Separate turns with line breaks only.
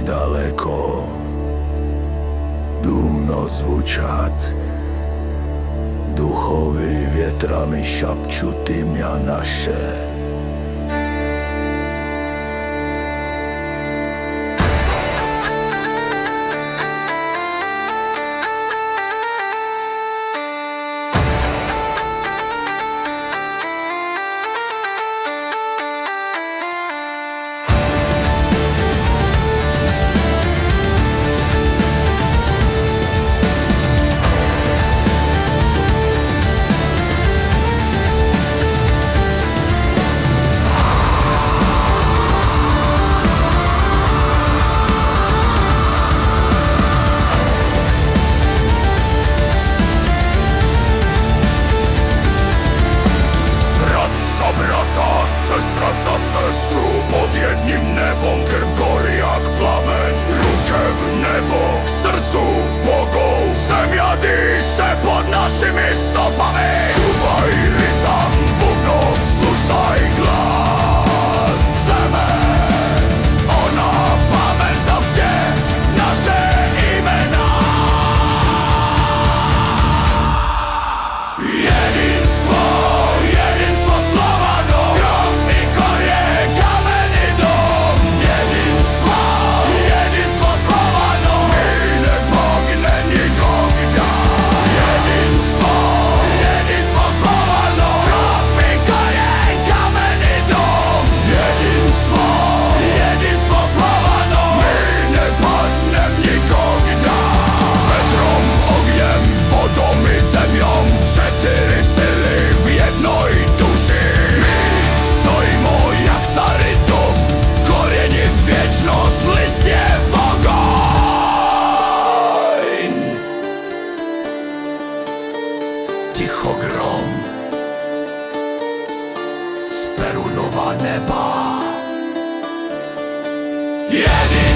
daleko dumno zvučat. Duchovi větrami šapču tymja naše. Za sestru pod jedním nebom, krv gorí jak plamen, rukev nebo k srdcu bogov. Zemja dýše pod našimi stopami. Čuvaj rytam bubnov, slušaj glas zeme. Ona pamęta vseh naše imena. Jedinstvo, jedinstvo Slovanov, krv i korěnjam, jedinstvo Slovanov. My nepogne nikogda. Jedinstvo Slovanov, krv i korěnjam, jedinstvo Slovanov. My nepadnem nikogda. Vetrom, ognjem, vodom i zemjom, čtyři sily v jednoj duši. My stojimo jak stary dub, kořeni věčnost, listě ogonj. Ticho grom z perunova neba. Jedinstvo